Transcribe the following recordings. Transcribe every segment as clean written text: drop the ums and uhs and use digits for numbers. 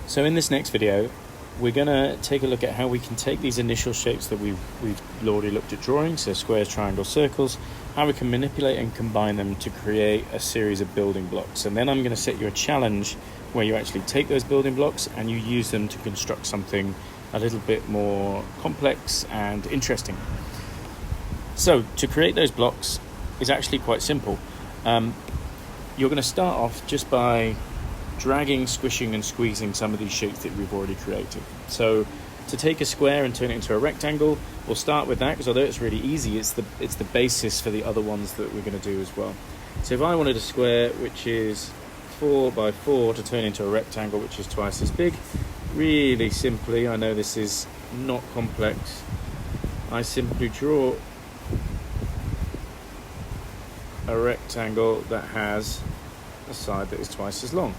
So in this next video, we're going to take a look at how we can take these initial shapes that we've already looked at drawing, so squares, triangles, circles, how we can manipulate and combine them to create a series of building blocks. And then I'm going to set you a challenge where you actually take those building blocks and you use them to construct something a little bit more complex and interesting. So to create those blocks is actually quite simple. You're going to start off just by dragging, squishing and squeezing some of these shapes that we've already created. So to take a square and turn it into a rectangle, we'll start with that because although it's really easy, it's the basis for the other ones that we're going to do as well. So if I wanted a square which is 4 by 4 to turn into a rectangle which is twice as big, really simply, I know this is not complex, I simply draw a rectangle that has a side that is twice as long.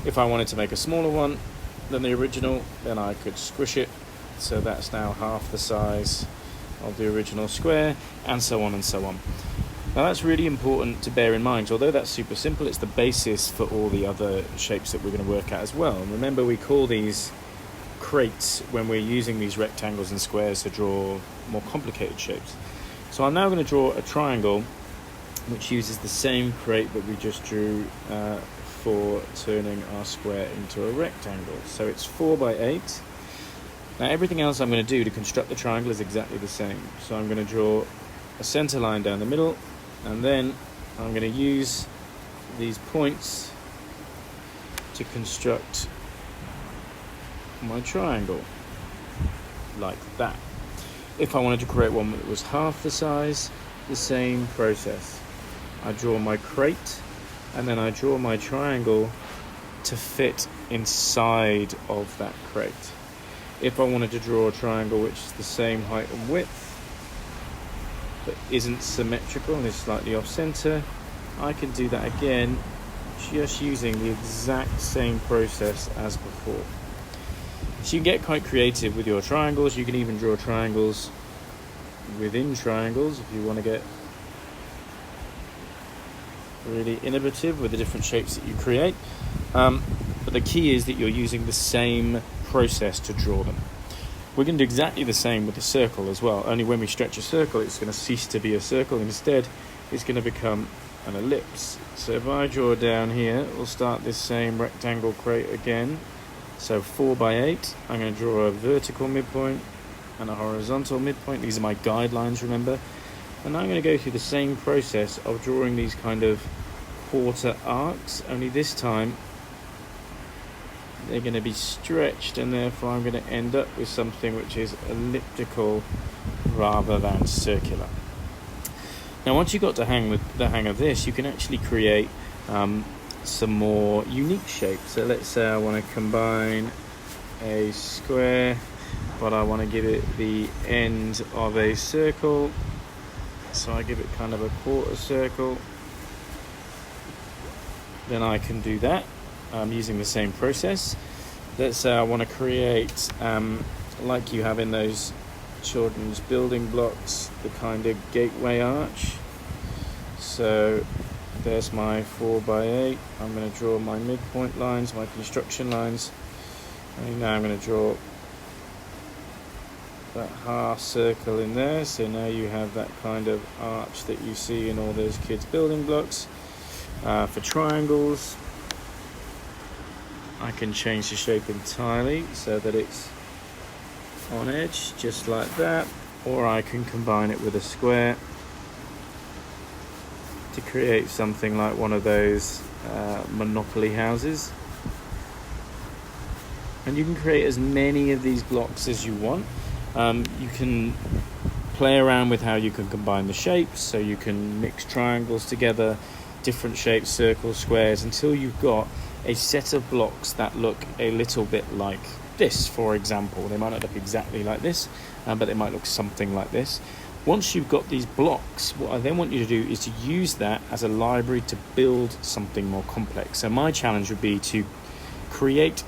If I wanted to make a smaller one than the original, then I could squish it, so that's now half the size of the original square, and so on and so on. Now that's really important to bear in mind, although that's super simple, it's the basis for all the other shapes that we're going to work at as well. And remember, we call these crates when we're using these rectangles and squares to draw more complicated shapes. So I'm now going to draw a triangle which uses the same crate that we just drew for turning our square into a rectangle. So it's 4 by 8. Now everything else I'm going to do to construct the triangle is exactly the same. So I'm going to draw a center line down the middle, and then I'm going to use these points to construct my triangle like that. If I wanted to create one that was half the size, the same process. I draw my crate and then I draw my triangle to fit inside of that crate. If I wanted to draw a triangle which is the same height and width but isn't symmetrical and is slightly off center, I can do that again just using the exact same process as before. So you can get quite creative with your triangles. You can even draw triangles within triangles if you want to get really innovative with the different shapes that you create. But the key is that you're using the same process to draw them. We're going to do exactly the same with the circle as well, only when we stretch a circle it's going to cease to be a circle, instead it's going to become an ellipse. So if I draw down here, we'll start this same rectangle crate again. So 4 by 8, I'm going to draw a vertical midpoint and a horizontal midpoint. These are my guidelines, remember. And I'm going to go through the same process of drawing these kind of quarter arcs, only this time they're going to be stretched, and therefore I'm going to end up with something which is elliptical rather than circular. Now once you've got the hang of this, you can actually create some more unique shapes. So let's say I want to combine a square, but I want to give it the end of a circle. So I give it kind of a quarter circle. Then I can do that using the same process. Let's say I want to create, like you have in those children's building blocks, the kind of gateway arch. So there's my 4 by 8. I'm going to draw my midpoint lines, my construction lines. And now I'm going to draw that half circle in there, so now you have that kind of arch that you see in all those kids' building blocks. For triangles, I can change the shape entirely so that it's on edge, just like that, or I can combine it with a square to create something like one of those Monopoly houses. And you can create as many of these blocks as you want. You can play around with how you can combine the shapes, so you can mix triangles together, different shapes, circles, squares, until you've got a set of blocks that look a little bit like this, for example. They might not look exactly like this, but they might look something like this. Once you've got these blocks, what I then want you to do is to use that as a library to build something more complex. So my challenge would be to create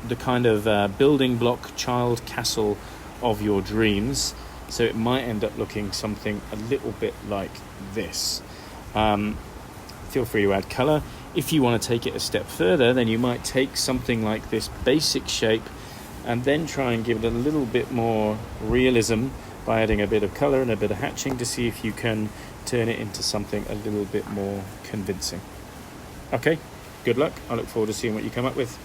the kind of building block child castle of your dreams, so it might end up looking something a little bit like this. Feel free to add color. If you want to take it a step further, then you might take something like this basic shape and then try and give it a little bit more realism by adding a bit of colour and a bit of hatching to see if you can turn it into something a little bit more convincing. Okay, good luck. I look forward to seeing what you come up with.